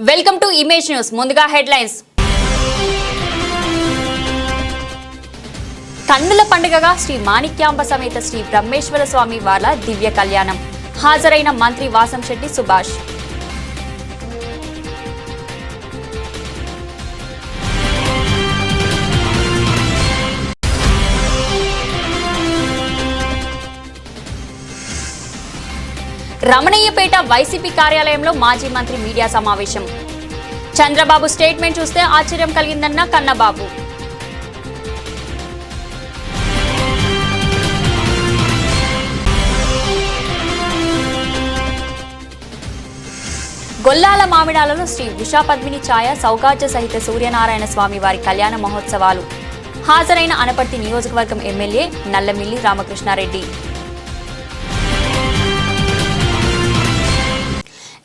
Welcome to image news. ముందుగా headlines. కన్నుల పండుగగా శ్రీ మాణిక్యాంబ సమేత శ్రీ బ్రహ్మేశ్వర స్వామి వార్ల దివ్య కళ్యాణం. హాజరైన మంత్రి వాసంశెట్టి సుభాష్. రమణయ్యపేట వైసీపీ కార్యాలయంలో మాజీ మంత్రి మీడియా సమావేశం. చంద్రబాబు స్టేట్మెంట్ చూస్తే ఆశ్చర్యం కలిగిందన్న కన్నబాబు. గొల్లాల మామిడాలలో శ్రీ ఉషా పద్మిని ఛాయ సౌగాజ్య సహిత సూర్యనారాయణ స్వామి వారి కళ్యాణ మహోత్సవాలు. హాజరైన అనపర్తి నియోజకవర్గం ఎమ్మెల్యే నల్లమిల్లి రామకృష్ణారెడ్డి.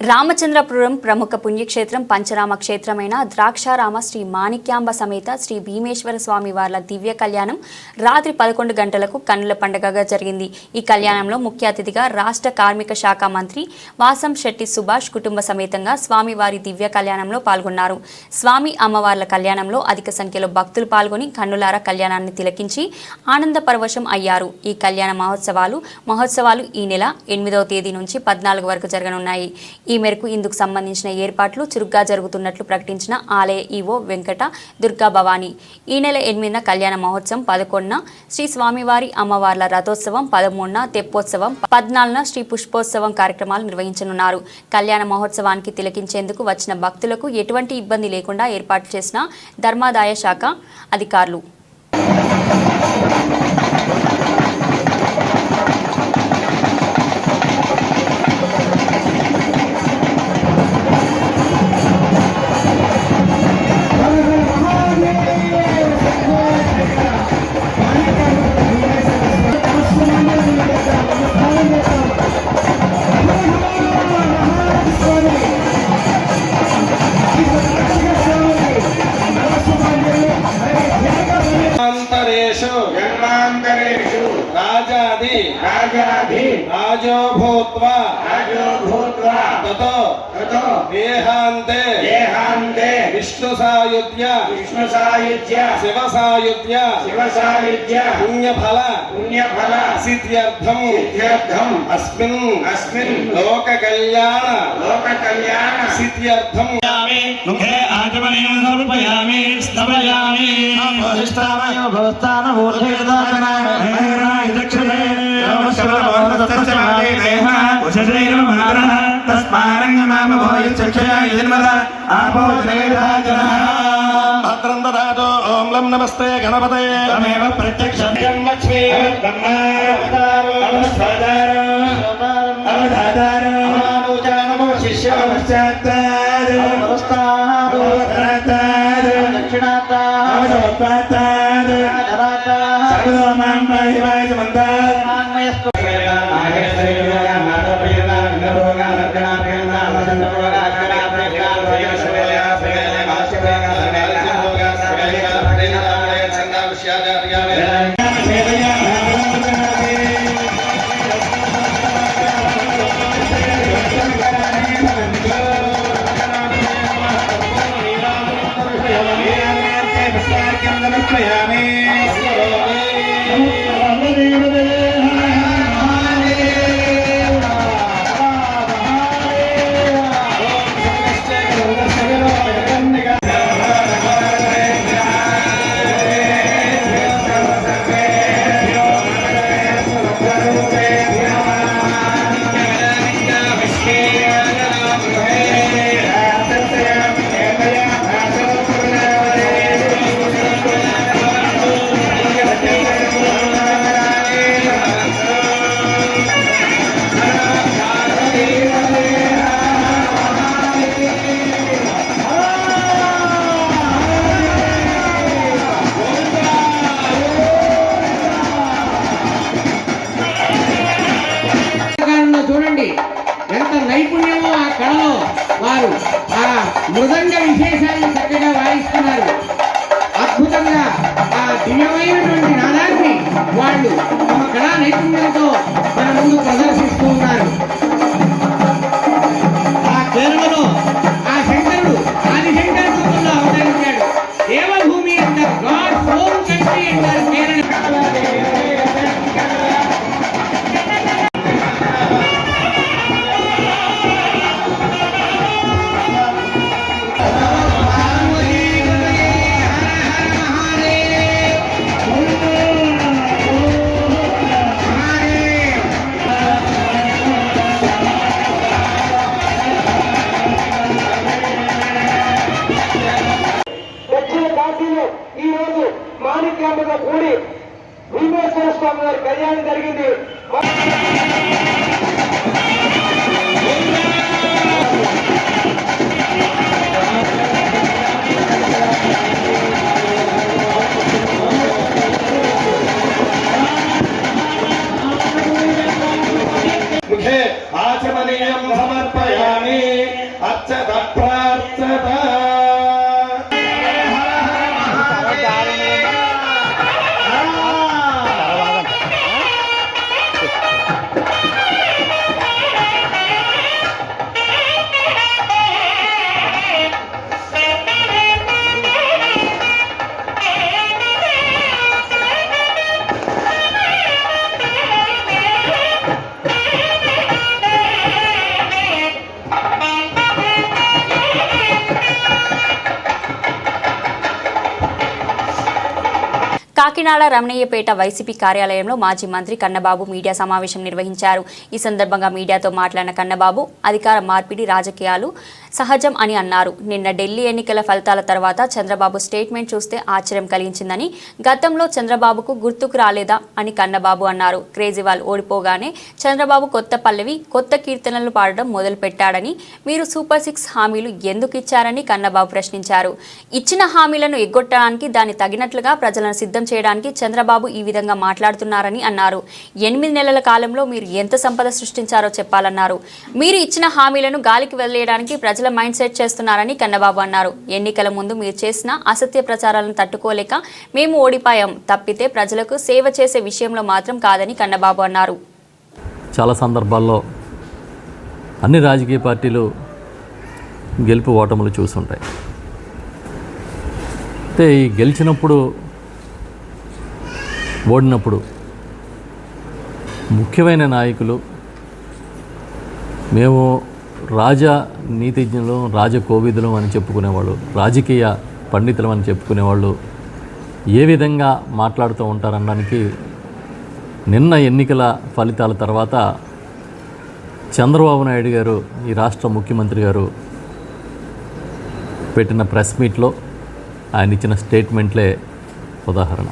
రామచంద్రపురం ప్రముఖ పుణ్యక్షేత్రం పంచరామ క్షేత్రమైన ద్రాక్షారామ శ్రీ మాణిక్యాంబ సమేత శ్రీ భీమేశ్వర స్వామి వార్ల దివ్య కళ్యాణం రాత్రి 11 గంటలకు కన్నుల పండుగగా జరిగింది. ఈ కళ్యాణంలో ముఖ్య అతిథిగా రాష్ట్ర కార్మిక శాఖ మంత్రి వాసంశెట్టి సుభాష్ కుటుంబ సమేతంగా స్వామివారి దివ్య కళ్యాణంలో పాల్గొన్నారు. స్వామి అమ్మవార్ల కళ్యాణంలో అధిక సంఖ్యలో భక్తులు పాల్గొని కన్నులార కళ్యాణాన్ని తిలకించి ఆనంద పరవశం అయ్యారు. ఈ కళ్యాణ మహోత్సవాలు ఈ నెల 8వ తేదీ నుంచి 14 వరకు జరగనున్నాయి. ఈ మేరకు ఇందుకు సంబంధించిన ఏర్పాట్లు చురుగ్గా జరుగుతున్నట్లు ప్రకటించిన ఆలయ ఈవో వెంకట దుర్గా భవానీ. ఈ నెల 8న కళ్యాణ మహోత్సవం, 11న శ్రీ స్వామివారి అమ్మవార్ల రథోత్సవం, 13న తెప్పోత్సవం, 14న శ్రీ పుష్పోత్సవం కార్యక్రమాలు నిర్వహించనున్నారు. కళ్యాణ మహోత్సవానికి తిలకించేందుకు వచ్చిన భక్తులకు ఎటువంటి ఇబ్బంది లేకుండా ఏర్పాటు చేసిన ధర్మాదాయ శాఖ అధికారులు. राजो भूत्वा ततो देहान्ते विष्णु सायुज्य शिव सायुज्य पुण्यफल सिद्ध्यर्थम अस्मिन् लोक कल्याण सिद्ध्यर्थम मुखे आचमनीयं समर्पयामि स्तवयामि भविष्ठामयो भवस्तान मूर्धेदानाय दक्षिणे ओम नमस्ते गणपतये तमेव प्रत्यक्षं लक्ष्मी నైపుణ్యము ఆ కళలో వారు ఆ మృదంగ విశేషాలను చక్కగా వాయిస్తున్నారు. అద్భుతంగా ఆ దివ్యమైనటువంటి నాదాన్ని వాళ్ళు తమ కళా నైపుణ్యంతో మన ముందు ప్రదర్శిస్తూ ఉన్నారు. ఆ కేరళలో ఆ శంకరుడు ఈ రోజు మాణిక్యాంబతో కూడి భీమేశ్వర స్వామి వారి కళ్యాణం జరిగింది. ముఖే ఆచమనీయం సమర్పయామి అర్చత ప్రార్థత. కాకినాడ రమణయ్యపేట వైసీపీ కార్యాలయంలో మాజీ మంత్రి కన్నబాబు మీడియా సమావేశం నిర్వహించారు. ఈ సందర్భంగా మీడియాతో మాట్లాడిన కన్నబాబు అధికార మార్పిడి రాజకీయాలు సహజం అని అన్నారు. నిన్న ఢిల్లీ ఎన్నికల ఫలితాల తర్వాత చంద్రబాబు స్టేట్మెంట్ చూస్తే ఆశ్చర్యం కలిగించిందని, గతంలో చంద్రబాబుకు గుర్తుకు రాలేదా అని కన్నబాబు అన్నారు. కేజ్రీవాల్ ఓడిపోగానే చంద్రబాబు కొత్త పల్లవి, కొత్త కీర్తనలు పాడడం మొదలుపెట్టాడని, మీరు సూపర్ 6 హామీలు ఎందుకు ఇచ్చారని కన్నబాబు ప్రశ్నించారు. ఇచ్చిన హామీలను ఎగ్గొట్టడానికి, దాన్ని తగినట్లుగా ప్రజలను సిద్ధం చేయడానికి చంద్రబాబు ఈ విధంగా మాట్లాడుతున్నారని అన్నారు. 8 నెలల కాలంలో మీరు ఎంత సంపద సృష్టించారో చెప్పాలన్నారు. మీరు ఇచ్చిన హామీలను గాలికి వదిలేయడానికి ప్రజల మైండ్ సెట్ చేస్తున్నారని కన్నబాబు అన్నారు. ఎన్నికల ముందు మీరు చేసిన అసత్య ప్రచారాలను తట్టుకోలేక మేము ఓడిపోయాం తప్పితే ప్రజలకు సేవ చేసే విషయంలో మాత్రం కాదని కన్నబాబు అన్నారు. చాలా సందర్భాల్లో అన్ని రాజకీయ పార్టీలు గెలుపు ఓటములు చూస్తుంటాయి. అయితే ఈ గెలిచినప్పుడు, ఓడినప్పుడు ముఖ్యమైన నాయకులు మేము రాజా నీతిజ్ఞులు, రాజకోవిదులు అని చెప్పుకునేవాళ్ళు, రాజకీయ పండితులు అని చెప్పుకునేవాళ్ళు ఏ విధంగా మాట్లాడుతూ ఉంటారనడానికి నిన్న ఎన్నికల ఫలితాల తర్వాత చంద్రబాబు నాయుడు గారు, ఈ రాష్ట్ర ముఖ్యమంత్రి గారు పెట్టిన ప్రెస్ మీట్లో ఆయన ఇచ్చిన స్టేట్మెంట్లే ఉదాహరణ.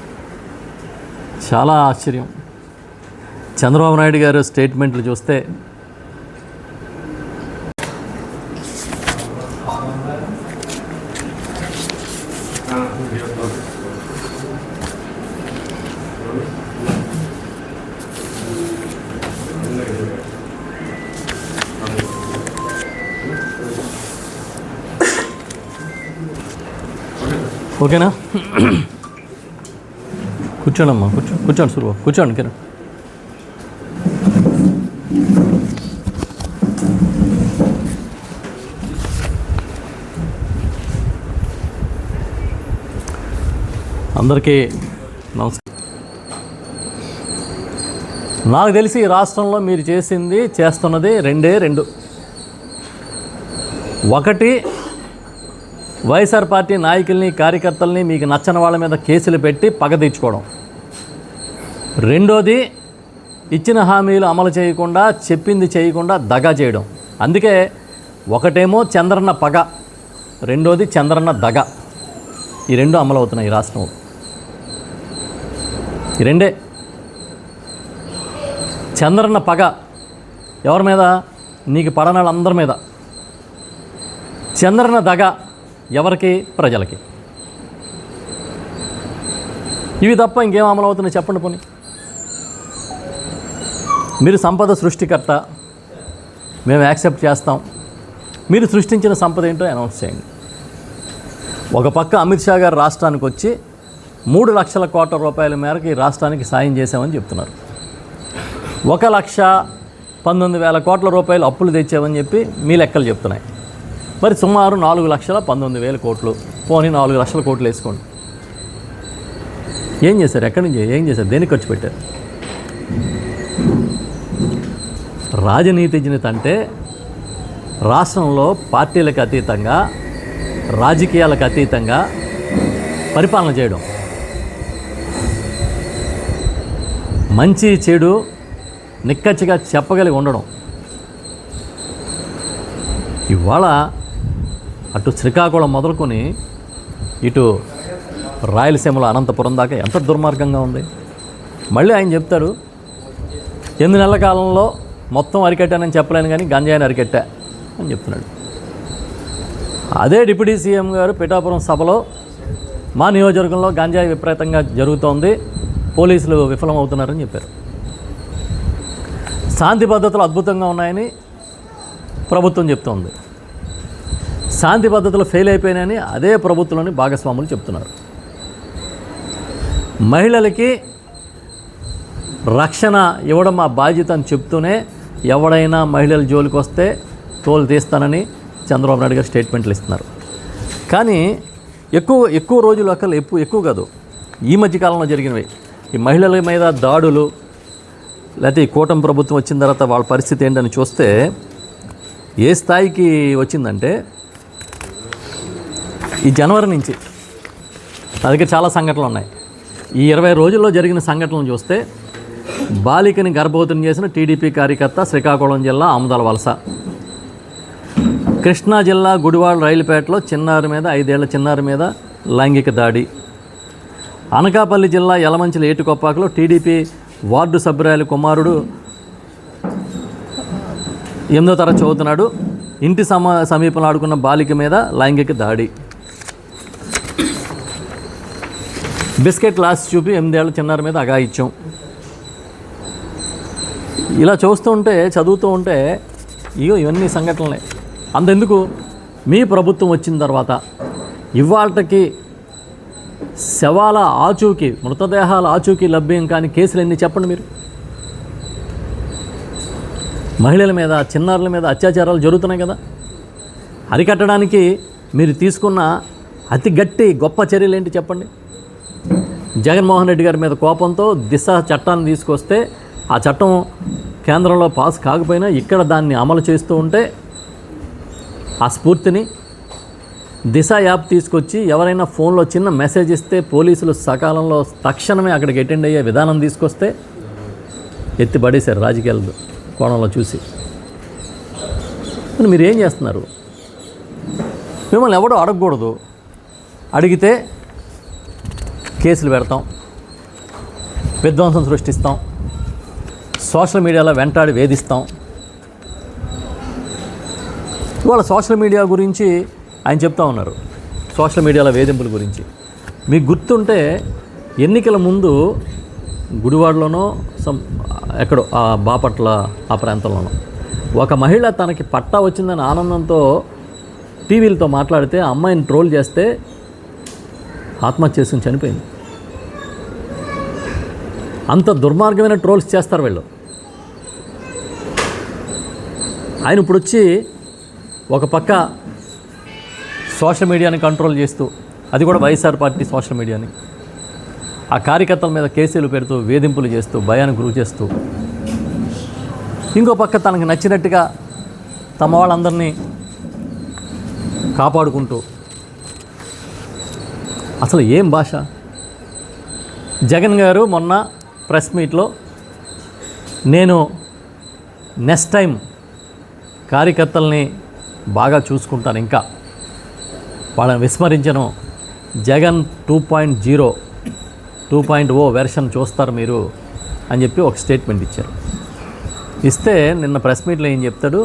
చాలా ఆశ్చర్యం. చంద్రబాబు నాయుడు గారు స్టేట్మెంట్లు చూస్తే ఓకేనా? కూర్చోండమ్మా, కూర్చోండి సురువు, కూర్చోండి కిరణ్. అందరికీ నమస్కారం. నాకు తెలిసి ఈ రాష్ట్రంలో మీరు చేస్తున్నది రెండే రెండు. ఒకటి, వైఎస్ఆర్ పార్టీ నాయకుల్ని, కార్యకర్తల్ని, మీకు నచ్చని వాళ్ళ మీద కేసులు పెట్టి పగ తీర్చుకోవడం. రెండోది, ఇచ్చిన హామీలు అమలు చేయకుండా, చెప్పింది చేయకుండా దగా చేయడం. అందుకే ఒకటేమో చంద్రన్న పగ, రెండోది చంద్రన్న దగ. ఈ రెండు అమలు అవుతున్నాయి ఈ రాష్ట్రంలో. ఈ రెండే. చంద్రన్న పగ ఎవరి మీద? నీకు పడని వాళ్ళందరి మీద. చంద్రన్న దగ ఎవరికి? ప్రజలకి. ఇవి తప్ప ఇంకేం అమలు అవుతున్నాయి చెప్పండి. పోనీ మీరు సంపద సృష్టికర్త, మేము యాక్సెప్ట్ చేస్తాం. మీరు సృష్టించిన సంపద ఏంటో అనౌన్స్ చేయండి. ఒక పక్క అమిత్ షా గారు రాష్ట్రానికి వచ్చి 3 లక్షల కోట్ల రూపాయల మేరకు ఈ రాష్ట్రానికి సాయం చేశామని చెప్తున్నారు. 1,19,000 కోట్ల రూపాయలు అప్పులు తెచ్చామని చెప్పి మీ లెక్కలు చెప్తున్నాయి. మరి సుమారు 4,19,000 కోట్లు. పోనీ 4 లక్షల కోట్లు వేసుకోండి. ఏం చేశారు? ఎక్కడి నుంచి ఏం చేశారు? దేనికి ఖర్చు పెట్టారు? రాజనీతిజ్ఞత అంటే రాష్ట్రంలో పార్టీలకు అతీతంగా, రాజకీయాలకు అతీతంగా పరిపాలన చేయడం. మంచి చెడు నిక్కచ్చిగా చెప్పగలిగి ఉండడం. ఇవాళ అటు శ్రీకాకుళం మొదలుకొని ఇటు రాయలసీమలో అనంతపురం దాకా ఎంత దుర్మార్గంగా ఉంది. మళ్ళీ ఆయన చెప్తాడు 8 నెలల కాలంలో మొత్తం అరికట్టానని చెప్పలేను కానీ గంజాయిని అరికట్టా అని చెప్తున్నాడు. అదే డిప్యూటీ సీఎం గారు పిఠాపురం సభలో మా నియోజకవర్గంలో గంజాయి విపరీతంగా జరుగుతోంది, పోలీసులు విఫలమవుతున్నారని చెప్పారు. శాంతి భద్రతలు అద్భుతంగా ఉన్నాయని ప్రభుత్వం చెప్తోంది. శాంతి భద్రతలు ఫెయిల్ అయిపోయినాయని అదే ప్రభుత్వంలోని భాగస్వాములు చెప్తున్నారు. మహిళలకి రక్షణ ఇవ్వడం మా బాధ్యత అని చెప్తూనే ఎవడైనా మహిళల జోలికి వస్తే తోలు తీస్తానని చంద్రబాబు నాయుడు గారు స్టేట్మెంట్లు ఇస్తున్నారు. కానీ ఎక్కువ రోజులు ఎక్కువ కాదు, ఈ మధ్యకాలంలో జరిగినవి ఈ మహిళల మీద దాడులు, లేకపోతే ఈ కూటమి ప్రభుత్వం వచ్చిన తర్వాత వాళ్ళ పరిస్థితి ఏంటని చూస్తే ఏ స్థాయికి వచ్చిందంటే, ఈ జనవరి నుంచి నా దగ్గర చాలా సంఘటనలు ఉన్నాయి. ఈ 20 రోజుల్లో జరిగిన సంఘటనలు చూస్తే బాలికని గర్భవతిని చేసిన టీడీపీ కార్యకర్త శ్రీకాకుళం జిల్లా ఆముదాల వలస, కృష్ణా జిల్లా గుడివాడ రైలుపేటలో చిన్నారి మీద 5 ఏళ్ల చిన్నారి మీద లైంగిక దాడి, అనకాపల్లి జిల్లా యలమంచిల ఏటుకొప్పాకలో టీడీపీ వార్డు సభ్యురాలి కుమారుడు 8వ తరగతి చదువుతున్నాడు, ఇంటి సమీపంలో ఆడుకున్న బాలిక మీద లైంగిక దాడి, బిస్కెట్ లాస్ చూపి 8 ఏళ్ల చిన్నారి మీద అఘాయిత్యం. ఇలా చదువుతూ ఉంటే ఇవన్నీ సంఘటనలే. అంతెందుకు, మీ ప్రభుత్వం వచ్చిన తర్వాత ఇవాళకి శవాల ఆచూకీ, మృతదేహాల ఆచూకీ లభ్యం కాని కేసులు ఎన్ని చెప్పండి మీరు. మహిళల మీద, చిన్నారుల మీద అత్యాచారాలు జరుగుతున్నాయి కదా. అరికట్టడానికి మీరు తీసుకున్న అతి గొప్ప చర్యలు ఏంటి చెప్పండి. జగన్మోహన్ రెడ్డి గారి మీద కోపంతో దిశ చట్టాన్ని తీసుకొస్తే ఆ చట్టం కేంద్రంలో పాస్ కాకపోయినా ఇక్కడ దాన్ని అమలు చేస్తూ ఉంటే ఆ స్ఫూర్తిని దిశ యాప్ తీసుకొచ్చి ఎవరైనా ఫోన్లో చిన్న మెసేజ్ ఇస్తే పోలీసులు సకాలంలో తక్షణమే అక్కడికి అటెండ్ అయ్యే విధానం తీసుకొస్తే ఎత్తిపడేశారు రాజకీయాల కోణంలో చూసి. మీరు ఏం చేస్తున్నారు? మిమ్మల్ని ఎవడో అడగకూడదు, అడిగితే కేసులు పెడతాం, విధ్వంసం సృష్టిస్తాం, సోషల్ మీడియాలో వెంటాడి వేధిస్తాం. ఇవాళ సోషల్ మీడియా గురించి ఆయన చెప్తా ఉన్నారు, సోషల్ మీడియాలో వేధింపుల గురించి. మీకు గుర్తుంటే ఎన్నికల ముందు గుడివాడలోనో ఎక్కడో ఆ బాపట్ల ఆ ప్రాంతంలోనో ఒక మహిళ తనకి పట్టా వచ్చిందని ఆనందంతో టీవీలతో మాట్లాడితే ఆ అమ్మాయిని ట్రోల్ చేస్తే ఆత్మహత్య చేసుకుని చనిపోయింది. అంత దుర్మార్గమైన ట్రోల్స్ చేస్తారు వీళ్ళు. ఆయన ఇప్పుడు వచ్చి ఒక పక్క సోషల్ మీడియాని కంట్రోల్ చేస్తూ, అది కూడా వైఎస్ఆర్ పార్టీ సోషల్ మీడియాని, ఆ కార్యకర్తల మీద కేసులు పెడుతూ వేధింపులు చేస్తూ భయానికి గురి చేస్తూ, ఇంకో పక్క తనకు నచ్చినట్టుగా తమ వాళ్ళందరినీ కాపాడుకుంటూ, అసలు ఏం భాష. జగన్ గారు మొన్న ప్రెస్ మీట్లో నేను నెక్స్ట్ టైం కార్యకర్తల్ని బాగా చూసుకుంటాను, ఇంకా వాళ్ళని విస్మరించను, జగన్ 2.0 వెర్షన్ చూస్తారు మీరు అని చెప్పి ఒక స్టేట్మెంట్ ఇచ్చారు. ఇస్తే నిన్న ప్రెస్ మీట్లో ఏం చెప్తాడు,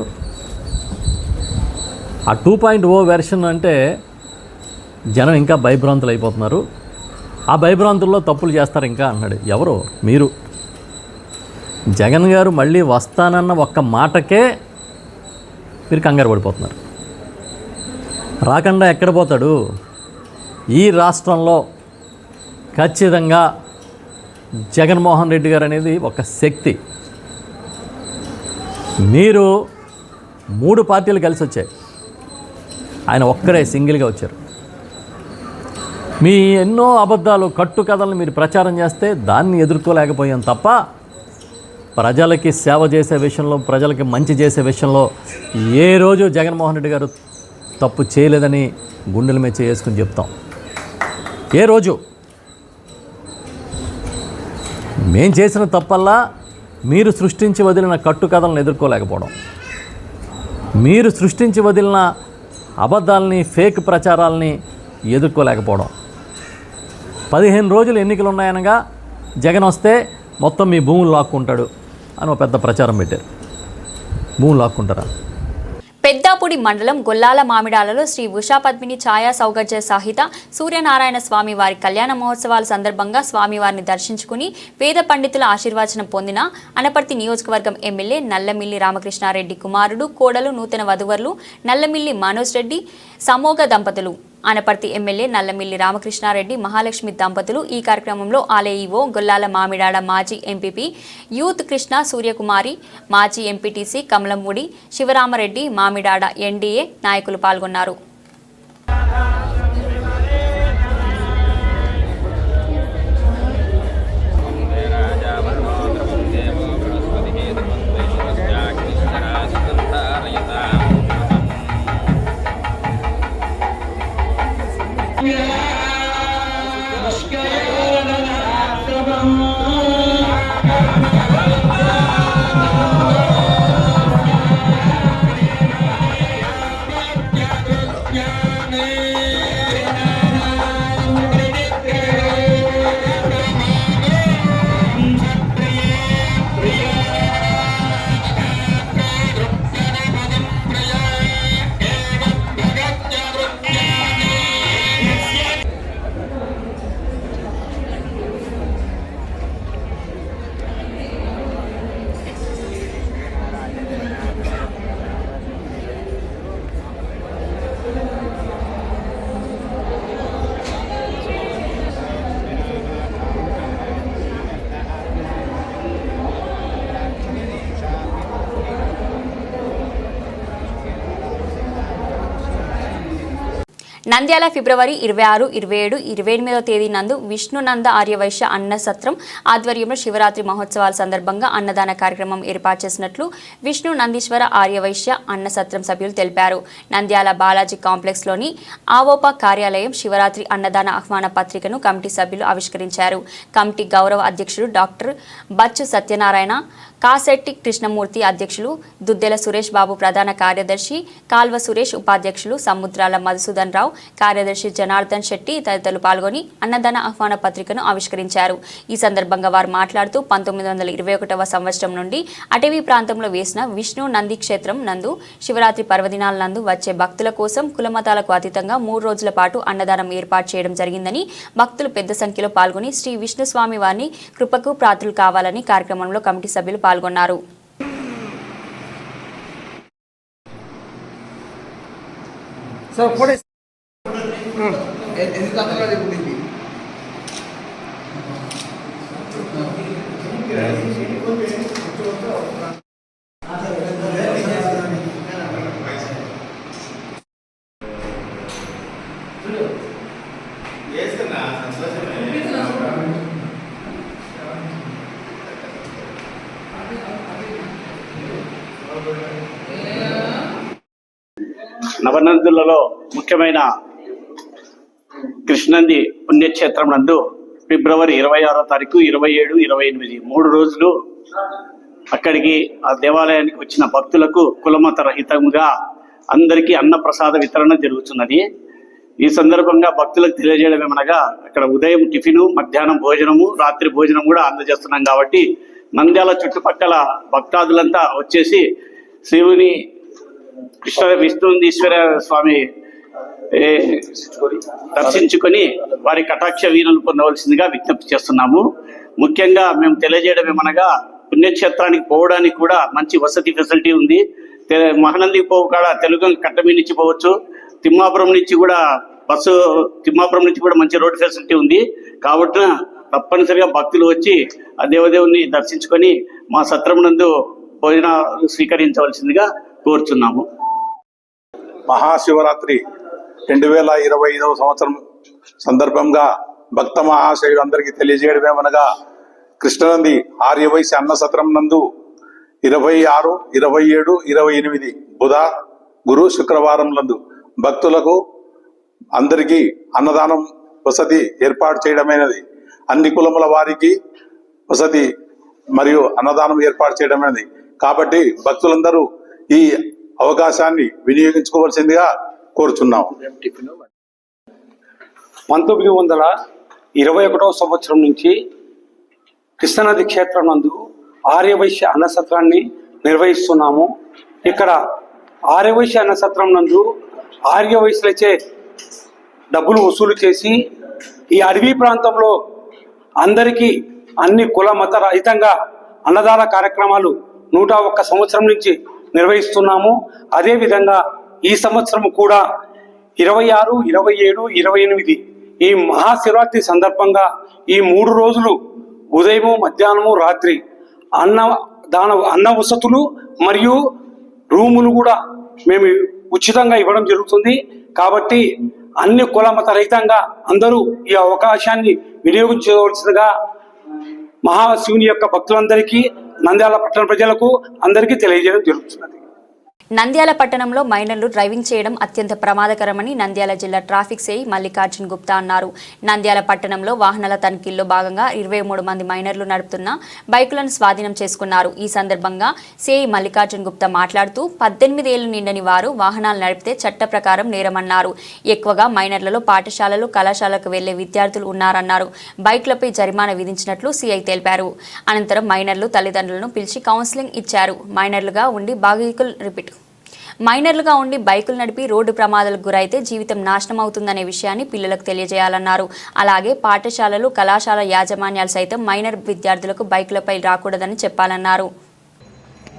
ఆ 2.0 వెర్షన్ అంటే జనం ఇంకా భయభ్రాంతులు అయిపోతున్నారు, ఆ భయభ్రాంతుల్లో తప్పులు చేస్తారు ఇంకా అన్నాడు. ఎవరు? మీరు. జగన్ గారు మళ్ళీ వస్తానన్న ఒక్క మాటకే మీరు కంగారు పడిపోతున్నారు. రాకుండా ఎక్కడ పోతాడు? ఈ రాష్ట్రంలో ఖచ్చితంగా జగన్మోహన్ రెడ్డి గారు అనేది ఒక శక్తి. మీరు 3 పార్టీలు కలిసి వచ్చాయి, ఆయన ఒక్కడే సింగిల్గా వచ్చారు. మీ ఎన్నో అబద్ధాలు, కట్టుకథలను మీరు ప్రచారం చేస్తే దాన్ని ఎదుర్కోలేకపోయాం తప్ప ప్రజలకి సేవ చేసే విషయంలో, ప్రజలకి మంచి చేసే విషయంలో ఏ రోజు జగన్మోహన్ రెడ్డి గారు తప్పు చేయలేదని గుండెల మీద చేసుకుని చెప్తాం. ఏ రోజు మేం చేసిన తప్పల్లా మీరు సృష్టించి వదిలిన కట్టుకథలను ఎదుర్కోలేకపోవడం, మీరు సృష్టించి వదిలిన అబద్ధాలని, ఫేక్ ప్రచారాలని ఎదుర్కోలేకపోవడం, 15 రోజులు ఎన్నికలు ఉన్నాయనగా జగన్ వస్తే మొత్తం మీ భూములు లాక్కుంటాడు అని ఒక పెద్ద ప్రచారం పెట్టారు. భూములు లాక్కుంటారా? పెద్దాపుడి మండలం గొల్లాల మామిడాలలో శ్రీ ఉషా పద్మిని ఛాయా సౌగర్జ సాహిత సూర్యనారాయణ స్వామి వారి కళ్యాణ మహోత్సవాల సందర్భంగా స్వామివారిని దర్శించుకుని వేద పండితుల ఆశీర్వచనం పొందిన అనపర్తి నియోజకవర్గం ఎమ్మెల్యే నల్లమిల్లి రామకృష్ణారెడ్డి కుమారుడు కోడలు నూతన వధువరులు నల్లమిల్లి మనోజ్ రెడ్డి సమోగ దంపతులు. అనపర్తి ఎమ్మెల్యే నల్లమిల్లి రామకృష్ణారెడ్డి మహాలక్ష్మి దంపతులు ఈ కార్యక్రమంలో ఆలయ ఈవో గొల్లాల మామిడాడ మాజీ ఎంపీపీ యూత్ కృష్ణ సూర్యకుమారి, మాజీ ఎంపీటీసీ కమలంవుడి శివరామరెడ్డి, మామిడాడ ఎన్డీఏ నాయకులు పాల్గొన్నారు. నంద్యాల ఫిబ్రవరి 26, 27, 28వ తేదీ నందు విష్ణునంద ఆర్యవైశ్య అన్న సత్రం ఆధ్వర్యంలో శివరాత్రి మహోత్సవాల సందర్భంగా అన్నదాన కార్యక్రమం ఏర్పాటు చేసినట్లు విష్ణు నందీశ్వర ఆర్యవైశ్య అన్న సత్రం సభ్యులు తెలిపారు. నంద్యాల బాలాజీ కాంప్లెక్స్లోని ఆవోపా కార్యాలయం శివరాత్రి అన్నదాన ఆహ్వాన పత్రికను కమిటీ సభ్యులు ఆవిష్కరించారు. కమిటీ గౌరవ అధ్యక్షుడు డాక్టర్ బచ్చు సత్యనారాయణ, కాశెట్టి కృష్ణమూర్తి అధ్యక్షులు, దుద్దెల సురేష్ బాబు ప్రధాన కార్యదర్శి, కాల్వ సురేష్ ఉపాధ్యక్షులు, సముద్రాల మధుసూదన్ రావు కార్యదర్శి, జనార్దన్ శెట్టి తదితరులు పాల్గొని అన్నదాన ఆహ్వాన పత్రికను ఆవిష్కరించారు. ఈ సందర్భంగా వారు మాట్లాడుతూ 1921వ సంవత్సరం నుండి అటవీ ప్రాంతంలో వేసిన విష్ణు నంది క్షేత్రం నందు శివరాత్రి పర్వదినాల నందు వచ్చే భక్తుల కోసం కులమతాలకు అతీతంగా 3 రోజుల పాటు అన్నదానం ఏర్పాటు చేయడం జరిగిందని, భక్తులు పెద్ద సంఖ్యలో పాల్గొని శ్రీ విష్ణు స్వామి వారిని కృపకు ప్రాతులు కావాలని కార్యక్రమంలో కమిటీ సభ్యులు పాల్గొన్నారు. నవనందులలో ముఖ్యమైన కృష్ణంది పుణ్యక్షేత్రం నందు ఫిబ్రవరి 26వ తారీఖు, 27, 28 3 రోజులు అక్కడికి ఆ దేవాలయానికి వచ్చిన భక్తులకు కులమత రహితంగా అందరికీ అన్న ప్రసాద వితరణ జరుగుతున్నది. ఈ సందర్భంగా భక్తులకు తెలియజేయడం ఏమనగా అక్కడ ఉదయం టిఫిను, మధ్యాహ్నం భోజనము, రాత్రి భోజనం కూడా అందజేస్తున్నాం. కాబట్టి నంద్యాల చుట్టుపక్కల భక్తాదులంతా వచ్చేసి శివుని విష్ణునందీశ్వర స్వామి దర్శించుకొని వారి కటాక్ష వీణలు పొందవలసిందిగా విజ్ఞప్తి చేస్తున్నాము. ముఖ్యంగా మేము తెలియజేయడం ఏమనగా పుణ్యక్షేత్రానికి పోవడానికి కూడా మంచి వసతి ఫెసిలిటీ ఉంది. మహానందికి పోవు కాడ తెలుగు కట్టమీ నుంచి పోవచ్చు, తిమ్మాపురం నుంచి కూడా తిమ్మాపురం నుంచి కూడా మంచి రోడ్ ఫెసిలిటీ ఉంది. కాబట్టి తప్పనిసరిగా భక్తులు వచ్చి ఆ దేవదేవుని దర్శించుకొని మా సత్రం నందు భోజనాలు స్వీకరించవలసిందిగా కోరుచున్నాము. మహాశివరాత్రి 2025వ సంవత్సరం సందర్భంగా భక్త మహాశయులందరికీ తెలియజేయడమేమనగా కృష్ణనంది ఆర్యవైశ్య అన్న సత్రం నందు 26, 27, 28 బుధ, గురు, శుక్రవారం నందు భక్తులకు అందరికీ అన్నదానం వసతి ఏర్పాటు చేయడమైనది. అన్ని కులముల వారికి వసతి మరియు అన్నదానం ఏర్పాటు చేయడమైనది. కాబట్టి భక్తులందరూ ఈ అవకాశాన్ని వినియోగించుకోవాల్సిందిగా కోరుచున్నాం. 19 21వ సంవత్సరం నుంచి కృష్ణానది క్షేత్రం నందు ఆర్యవైశ్య అన్నసత్రాన్ని నిర్వహిస్తున్నాము. ఇక్కడ ఆర్యవైశ్య అన్నసత్రం నందు ఆర్యవైశ్యులచే డబ్బులు వసూలు చేసి ఈ అడవి ప్రాంతంలో అందరికీ అన్ని కుల మత రహితంగా అన్నదాన కార్యక్రమాలు 101 సంవత్సరం నుంచి నిర్వహిస్తున్నాము. అదేవిధంగా ఈ సంవత్సరం కూడా 26, 27, 28 ఈ మహాశివరాత్రి సందర్భంగా ఈ 3 రోజులు ఉదయము, మధ్యాహ్నము, రాత్రి అన్న వసతులు మరియు రూములు కూడా మేము ఉచితంగా ఇవ్వడం జరుగుతుంది. కాబట్టి అన్ని కుల మత రహితంగా అందరూ ఈ అవకాశాన్ని వినియోగించవలసిందిగా మహాశివుని యొక్క భక్తులందరికీ, నంద్యాల పట్టణ ప్రజలకు అందరికీ తెలియజేయడం జరుగుతున్నది. నంద్యాల పట్టణంలో మైనర్లు డ్రైవింగ్ చేయడం అత్యంత ప్రమాదకరమని నంద్యాల జిల్లా ట్రాఫిక్ సిఐ మల్లికార్జున్ గుప్తా అన్నారు. నంద్యాల పట్టణంలో వాహనాల తనిఖీల్లో భాగంగా 23 మంది మైనర్లు నడుపుతున్న బైకులను స్వాధీనం చేసుకున్నారు. ఈ సందర్భంగా సిఐ మల్లికార్జున్ గుప్తా మాట్లాడుతూ 18 ఏళ్లు నిండని వారు వాహనాలు నడిపితే చట్ట ప్రకారం నేరమన్నారు. ఎక్కువగా మైనర్లలో పాఠశాలలు, కళాశాలకు వెళ్లే విద్యార్థులు ఉన్నారన్నారు. బైకులపై జరిమానా విధించినట్లు సిఐ తెలిపారు. అనంతరం మైనర్లు తల్లిదండ్రులను పిలిచి కౌన్సిలింగ్ ఇచ్చారు. మైనర్లుగా ఉండి బైకులు నడిపి రోడ్డు ప్రమాదాలకు గురైతే జీవితం నాశనం అవుతుందనే విషయాన్ని పిల్లలకు తెలియజేయాలన్నారు. అలాగే పాఠశాలలు, కళాశాల యాజమాన్యాలు సైతం మైనర్ విద్యార్థులకు బైకులపై రాకూడదని చెప్పాలన్నారు.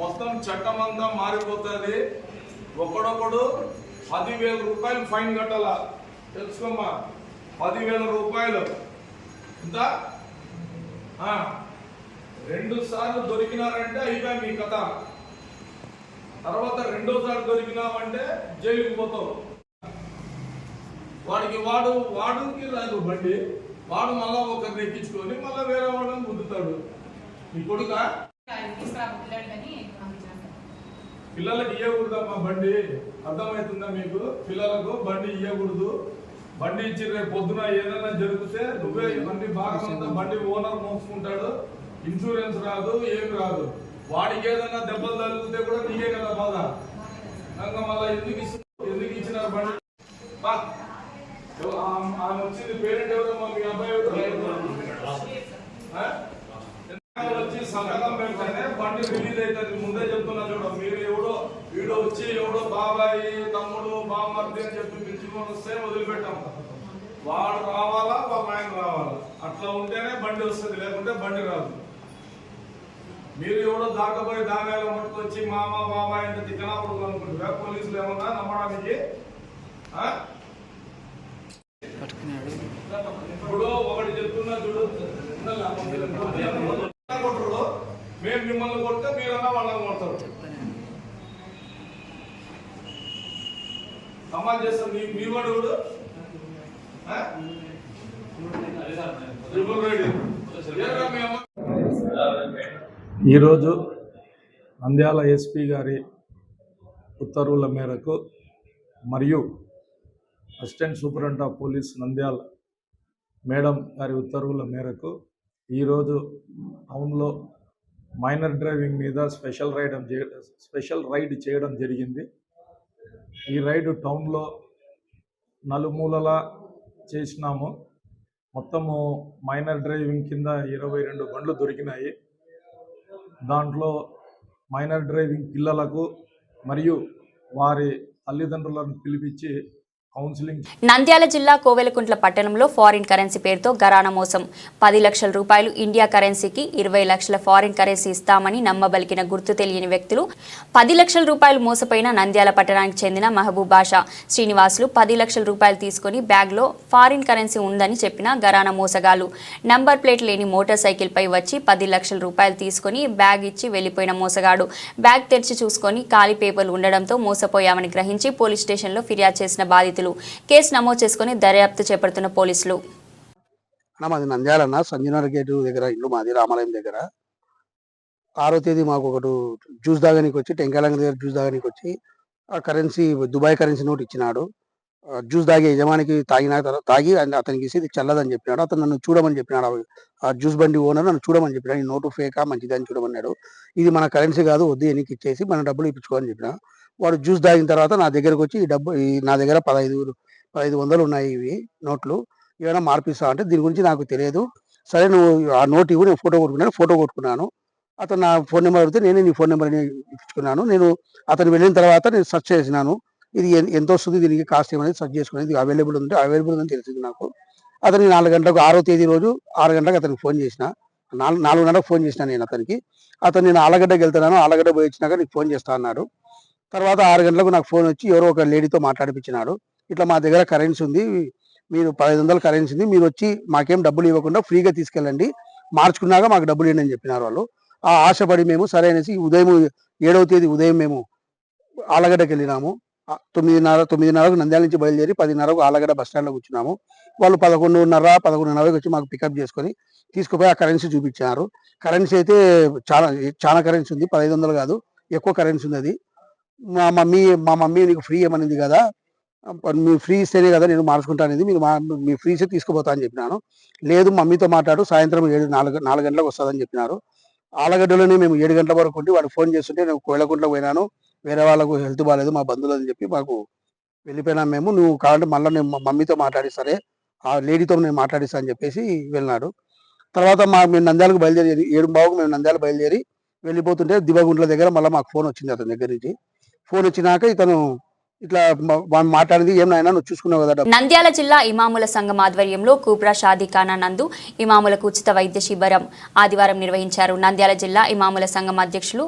మొత్తం చట్టమంతా మారిపోతుంది. ఒకడొకడు 10,000 రూపాయలు ఫైన్ కట్టాలా తెలుసుకోమ్మా. 10,000 రూపాయలు ఇంత 2 సార్లు దొరికినారంటే అయిపోయి మీ కథ. తర్వాత 2వ సారి దొరికినామంటే జైలుకి పోతావు. వాడికి రాదు బండి, వాడు మళ్ళా ఒకరిని ఎక్కించుకొని మళ్ళీ వేరే వాళ్ళని గుద్దుతాడు. నీ కొడుక పిల్లలకి ఇవ్వకూడదమ్మా బండి, అర్థమవుతుందా మీకు? పిల్లలకు బండి ఇవ్వకూడదు. బండి ఇచ్చి రేపు పొద్దున ఏదైనా జరిగితే నువ్వే బండి బాగా బండి ఓనర్ మోసుకుంటాడు. ఇన్సూరెన్స్ రాదు, ఏం రాదు. వాడికి ఏదైనా దెబ్బలు తగిలితే కూడా నీకే కదా బాధ. మళ్ళీ ఎందుకు ఇచ్చినారు బండి? ఆమె వచ్చింది పేరెంట్ ఎవరమ్మా? మీ అబ్బాయి వచ్చి సంతకం పెడితేనే బండి రిలీజ్ అవుతుంది. ముందే చెప్తున్నా చూడ, మీరు వీడు వచ్చి ఎవడో బాబాయి, తమ్ముడు, బామ్మర్ది అని చెప్పి పిలుచుకొని వస్తే వదిలిపెట్టాం. వాడు రావాలా, వాళ్ళ ఆయన రావాలా, అట్లా ఉంటేనే బండి వస్తుంది, లేకుంటే బండి రాదు. మీరు ఎవడో దాకపోయి దానిలో మట్టుకొచ్చి మామ బాబాయ్ అంటే తిక్కనాపడు అనుకుంటారా? పోలీసులు ఏమన్నా నమ్మడానికి? ఇప్పుడు ఒకటి చెప్తున్నా చూడు, కొట్టరు. మేము మిమ్మల్ని కొడితే మీరన్నా వాళ్ళని కొడతారు. సమాజ్ చేస్తారు. మీ వాడు ఈరోజు నంద్యాల ఎస్పీ గారి ఉత్తర్వుల మేరకు మరియు assistant superintendent of police Nandyal madam గారి ఉత్తర్వుల మేరకు ఈరోజు టౌన్లో మైనర్ డ్రైవింగ్ మీద స్పెషల్ రైడ్ చేయడం జరిగింది. ఈ రైడ్ టౌన్లో నలుమూలలా చేసినాము. మొత్తము మైనర్ డ్రైవింగ్ కింద 22 బండ్లు దొరికినాయి. దాంట్లో మైనర్ డ్రైవింగ్ పిల్లలకు మరియు వారి తల్లిదండ్రులను పిలిపించి కౌన్సిలింగ్. నంద్యాల జిల్లా కోవెలకుంట్ల పట్టణంలో ఫారిన్ కరెన్సీ పేరుతో గరానా మోసం. 10 లక్షల రూపాయలు ఇండియా కరెన్సీకి 20 లక్షల ఫారిన్ కరెన్సీ ఇస్తామని నమ్మబలికిన గుర్తు తెలియని వ్యక్తులు 10 లక్షల రూపాయలు మోసపోయిన నంద్యాల పట్టణానికి చెందిన మహబూబ్ బాషా శ్రీనివాసులు 10 లక్షల రూపాయలు తీసుకుని బ్యాగ్లో ఫారిన్ కరెన్సీ ఉందని చెప్పిన గరానా మోసగాలు నంబర్ ప్లేట్ లేని మోటార్ సైకిల్పై వచ్చి 10 లక్షల రూపాయలు తీసుకుని బ్యాగ్ ఇచ్చి వెళ్లిపోయిన మోసగాడు బ్యాగ్ తెరిచి చూసుకొని ఖాళీ పేపర్లు ఉండడంతో మోసపోయామని గ్రహించి పోలీస్ స్టేషన్లో ఫిర్యాదు చేసిన బాధితులు కేసు నమోదు చేసుకుని దర్యాప్తు చేపడుతున్న పోలీసులు. మాది నంద్యాలన్న సంజీనగర్ గేటు దగ్గర ఇల్లు, మాది రామాలయం దగ్గర. 6వ తేదీ మాకు ఒకటి జ్యూస్ దాగానికి వచ్చి, టెంకాయలంగ దగ్గర జ్యూస్ దాగానికి వచ్చి ఆ కరెన్సీ, దుబాయ్ కరెన్సీ నోట్ ఇచ్చినాడు. జ్యూస్ దాగే యజమానికి తాగి అతనికి ఇది చల్లదని చెప్పినాడు. అతను నన్ను చూడమని చెప్పినాడు. ఆ జ్యూస్ బండి ఓనర్ నన్ను చూడమని చెప్పినాడు. ఈ నోటు ఫేకా మంచిదని చూడమన్నాడు. ఇది మన కరెన్సీ కాదు, వద్దు, ఎన్నికి ఇచ్చేసి మన డబ్బులు ఇప్పించుకోని చెప్పిన. వాడు జ్యూస్ తాగిన తర్వాత నా దగ్గరకు వచ్చి ఈ నా దగ్గర 1500 ఉన్నాయి ఇవి నోట్లు, ఏమైనా మార్పిస్తావు అంటే దీని గురించి నాకు తెలియదు, సరే నువ్వు ఆ నోట్ ఇవ్వు, నేను ఫోటో కొట్టుకున్నాను. అతను నా ఫోన్ నెంబర్ అడిగితే నేనే నీ ఫోన్ నెంబర్ని ఇప్పించుకున్నాను. నేను అతను వెళ్ళిన తర్వాత నేను సెర్చ్ చేసినాను, ఇది ఎంత వస్తుంది, దీనికి కాస్ట్ ఏమనేది సెర్చ్ చేసుకుని ఇది అవైలబుల్ ఉందని తెలిసింది నాకు. అతనికి 4 గంటలకు 6వ తేదీ రోజు 6 గంటలకు అతనికి ఫోన్ చేసిన, 4:30కు ఫోన్ చేసిన నేను అతనికి. అతను నేను ఆలగడ్డకి వెళ్తున్నాను, ఆలగడ్డ పోయి వచ్చినాక నీకు ఫోన్ చేస్తా అన్నాడు. తర్వాత 6 గంటలకు నాకు ఫోన్ వచ్చి ఎవరో ఒక లేడీతో మాట్లాడిపించినాడు. ఇట్లా మా దగ్గర కరెన్సీ ఉంది, మీరు 1500 కరెన్సీ ఉంది, మీరు వచ్చి మాకేం డబ్బులు ఇవ్వకుండా ఫ్రీగా తీసుకెళ్ళండి, మార్చుకున్నాక మాకు డబ్బులు ఇవ్వండి అని చెప్పినారు వాళ్ళు. ఆ ఆశపడి మేము సరే అనేసి ఉదయం 7వ తేదీ ఉదయం మేము ఆలగడ్డకి వెళ్ళినాము. 9:30కు నంద్యాల నుంచి బయలుదేరి 10:30కు ఆలగడ్డ బస్ స్టాండ్లో కూర్చున్నాము. వాళ్ళు 11:30కి వచ్చి మాకు పికప్ చేసుకొని తీసుకుపోయి ఆ కరెన్సీ చూపించారు. కరెన్సీ అయితే చాలా కరెన్సీ ఉంది, 1500 కాదు, ఎక్కువ కరెన్సీ ఉంది. అది మా మమ్మీ నీకు ఫ్రీ ఏమనింది కదా, మీరు ఫ్రీ ఇస్తేనే కదా నేను మార్చుకుంటానేది, మీ ఫ్రీ ఇస్తే తీసుకుపోతా అని చెప్పినాను. లేదు మమ్మీతో మాట్లాడు, సాయంత్రం 4 గంటలకు వస్తుందని చెప్పినారు. ఆలగడ్డలోనే మేము 7 గంటల వరకు ఉండి వాడు ఫోన్ చేస్తుంటే నేను కోయలకుంటలో పోయినాను, వేరే వాళ్ళకు హెల్త్ బాగాలేదు మా బంధువులు అని చెప్పి మాకు వెళ్ళిపోయినాం మేము. నువ్వు కావాలంటే మళ్ళీ నేను మమ్మీతో మాట్లాడిస్తారే, ఆ లేడీతో నేను మాట్లాడిస్తా అని చెప్పేసి వెళ్ళినాడు. తర్వాత మేము నంద్యాలకు బయలుదేరి 7:15కు మేము నంద్యాల బయలుదేరి వెళ్ళిపోతుంటే దివగుంట్ల దగ్గర మళ్ళీ మాకు ఫోన్ వచ్చింది అతని దగ్గర నుంచి. ఫోన్ వచ్చినాక ఇతను ఇట్లా మాట్లాడింది, ఏం నాయనా నువ్వు చూసుకున్నావు కదా. నంద్యాల జిల్లా ఇమాముల సంఘం ఆధ్వర్యంలో కూబ్రా షాదీఖానా నందు ఇమాములకు ఉచిత వైద్య శిబిరం ఆదివారం నిర్వహించారు. నంద్యాల జిల్లా ఇమాముల సంఘం అధ్యక్షులు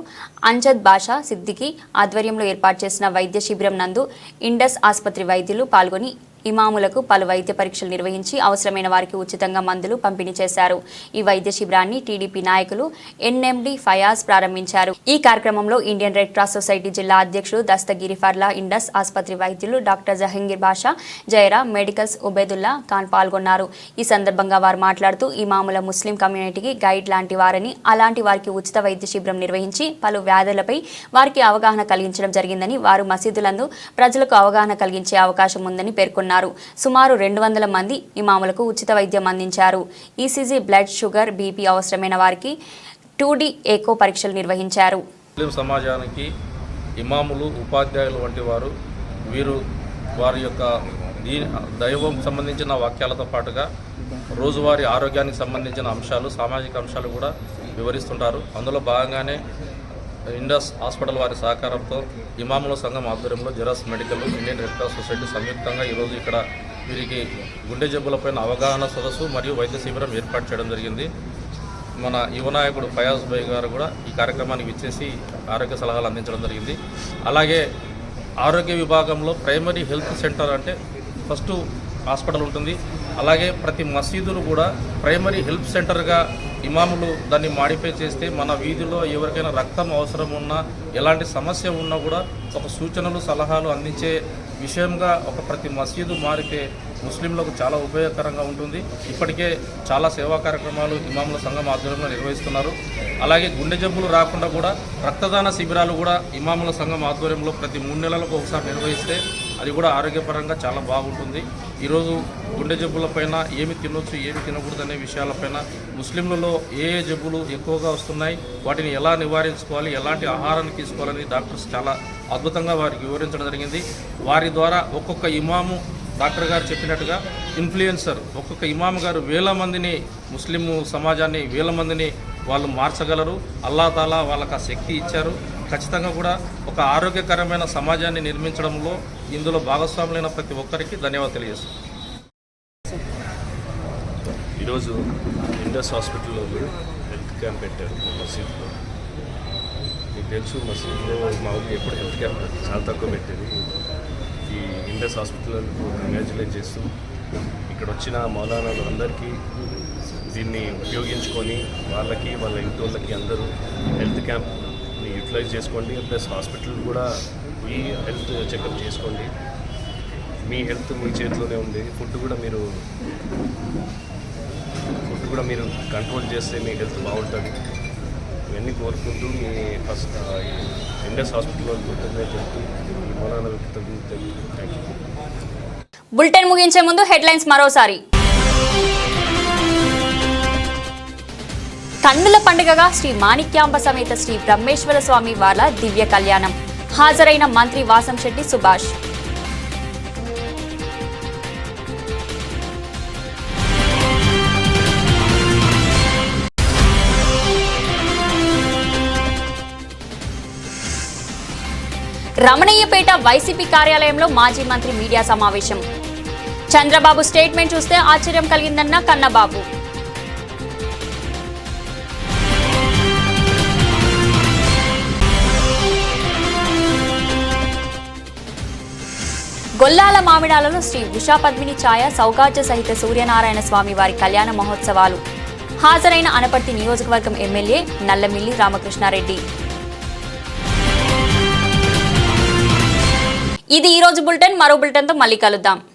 అంజద్ బాషా సిద్దికి ఆధ్వర్యంలో ఏర్పాటు చేసిన వైద్య శిబిరం నందు ఇండస్ ఆసుపత్రి వైద్యులు పాల్గొని ఇమాములకు పలు వైద్య పరీక్షలు నిర్వహించి అవసరమైన వారికి ఉచితంగా మందులు పంపిణీ చేశారు. ఈ వైద్య శిబిరాన్ని టీడీపీ నాయకులు ఎన్ఎండి ఫయాజ్ ప్రారంభించారు. ఈ కార్యక్రమంలో ఇండియన్ రెడ్ క్రాస్ సొసైటీ జిల్లా అధ్యక్షుడు దస్తగిరి ఫర్లా, ఇండస్ ఆసుపత్రి వైద్యులు డాక్టర్ జహంగీర్ బాషా, జయరాం, మెడికల్స్ ఉబేదుల్లా ఖాన్ పాల్గొన్నారు. ఈ సందర్భంగా వారు మాట్లాడుతూ ఇమాముల ముస్లిం కమ్యూనిటీకి గైడ్ లాంటి వారని, అలాంటి వారికి ఉచిత వైద్య శిబిరం నిర్వహించి పలు వ్యాధులపై వారికి అవగాహన కలిగించడం జరిగిందని, వారు మసీదులందు ప్రజలకు అవగాహన కలిగించే అవకాశం ఉందని పేర్కొన్నారు. సుమారు 200 మంది ఇమాములకు ఉచిత వైద్యం అందించారు. ఈసీజీ, బ్లడ్ షుగర్, బీపీ అవసరమైన వారికి 2D ఎకో పరీక్షలు నిర్వహించారు. ముస్లిం సమాజానికి ఇమాములు, ఉపాధ్యాయులు వంటి వీరు వారి యొక్క దైవం సంబంధించిన వాక్యాలతో పాటుగా రోజువారీ ఆరోగ్యానికి సంబంధించిన అంశాలు, సామాజిక అంశాలు కూడా వివరిస్తుంటారు. అందులో భాగంగానే ఇండస్ హాస్పిటల్ వారి సహకారంతో ఇమాముల సంఘం ఆధ్వర్యంలో జెరాస్ medical, Indian red cross society సంయుక్తంగా ఈరోజు ఇక్కడ వీరికి గుండె జబ్బులపైన అవగాహన సదస్సు మరియు వైద్య శిబిరం ఏర్పాటు చేయడం జరిగింది. మన యువ నాయకుడు ఫయాజ్ భాయ్ గారు కూడా ఈ కార్యక్రమానికి విచ్చేసి ఆరోగ్య సలహాలు అందించడం జరిగింది. అలాగే ఆరోగ్య విభాగంలో ప్రైమరీ హెల్త్ సెంటర్ అంటే ఫస్ట్ హాస్పిటల్ ఉంటుంది. అలాగే ప్రతి మసీదులు కూడా ప్రైమరీ హెల్త్ సెంటర్గా ఇమాములు దాన్ని మాడిఫై చేస్తే మన వీధిలో ఎవరికైనా రక్తం అవసరం ఉన్నా, ఎలాంటి సమస్య ఉన్నా కూడా ఒక సూచనలు, సలహాలు అందించే విషయంగా ఒక ప్రతి మసీదు మారితే ముస్లింలకు చాలా ఉపయోగకరంగా ఉంటుంది. ఇప్పటికే చాలా సేవా కార్యక్రమాలు ఇమాముల సంఘం ఆధ్వర్యంలో నిర్వహిస్తున్నారు. అలాగే గుండె జబ్బులు రాకుండా కూడా రక్తదాన శిబిరాలు కూడా ఇమాముల సంఘం ఆధ్వర్యంలో ప్రతి 3 నెలలకు ఒకసారి నిర్వహిస్తే అది కూడా ఆరోగ్యపరంగా చాలా బాగుంటుంది. ఈరోజు గుండె జబ్బులపైన ఏమి తినొచ్చు, ఏమి తినకూడదు అనే విషయాలపైన ముస్లింలలో ఏ జబ్బులు ఎక్కువగా వస్తున్నాయి, వాటిని ఎలా నివారించుకోవాలి, ఎలాంటి ఆహారాన్ని తీసుకోవాలని డాక్టర్స్ చాలా అద్భుతంగా వారికి వివరించడం జరిగింది. వారి ద్వారా ఒక్కొక్క ఇమాము డాక్టర్ గారు చెప్పినట్టుగా ఇన్ఫ్లుయెన్సర్, ఒక్కొక్క ఇమాము గారు 1000 మందిని, ముస్లిం సమాజాన్ని 1000 మందిని వాళ్ళు మార్చగలరు. అల్లా తాలా వాళ్ళకి ఆ శక్తి ఇచ్చారు. ఖచ్చితంగా కూడా ఒక ఆరోగ్యకరమైన సమాజాన్ని నిర్మించడంలో ఇందులో భాగస్వాములైన ప్రతి ఒక్కరికి ధన్యవాదాలు తెలియజేస్తాను. ఈరోజు ఇండస్ హాస్పిటల్లో హెల్త్ క్యాంప్ పెట్టారు మసీద్లో. మీకు తెలుసు మసీద్లో మామూలుగా ఎప్పుడు హెల్త్ క్యాంప్ చాలా తక్కువ పెట్టేది. ఈ ఇండస్ హాస్పిటల్కు కంగ్రాచులేట్ చేస్తూ ఇక్కడ వచ్చిన మౌలానాలు అందరికీ దీన్ని ఉపయోగించుకొని వాళ్ళకి, వాళ్ళ ఇంటి వాళ్ళకి అందరూ హెల్త్ క్యాంప్ని యూటిలైజ్ చేసుకోండి. ప్లస్ హాస్పిటల్ కూడా ఈ హెల్త్ చెకప్ చేసుకోండి. మీ హెల్త్ మీ చేతిలోనే ఉంది. ఫుడ్ కూడా మీరు కంట్రోల్ చేస్తే మీ హెల్త్ బాగుంటుంది. ఇవన్నీ కోరుకుంటూ మీ ఫస్ట్ ఇండస్ హాస్పిటల్లో చెప్తూ మౌలానా థ్యాంక్ యూ. బులెటిన్ ముగించే ముందు హెడ్లైన్స్ మరోసారి. కన్నుల పండుగగా శ్రీ మాణిక్యాంబ సమేత శ్రీ బ్రహ్మేశ్వర స్వామి వార్ల దివ్య కళ్యాణం. హాజరైన మంత్రి వాసంశెట్టి సుభాష్. రమణయ్యపేట వైసీపీ కార్యాలయంలో మాజీ మంత్రి మీడియా సమావేశం. చంద్రబాబు స్టేట్మెంట్ చూస్తే ఆశ్చర్యం కలిగిందన్న కన్నబాబు. గొల్లాల మామిడాలలో శ్రీ ఉషా పద్మిని ఛాయ సౌగాజ్య సహిత సూర్యనారాయణ స్వామి వారి కళ్యాణ మహోత్సవాలు. హాజరైన అనపర్తి నియోజకవర్గం ఎమ్మెల్యే నల్లమిల్లి రామకృష్ణారెడ్డి. ఇది ఈరోజు బులెటిన్. మరో బులెటిన్తో మళ్ళీ కలుద్దాం.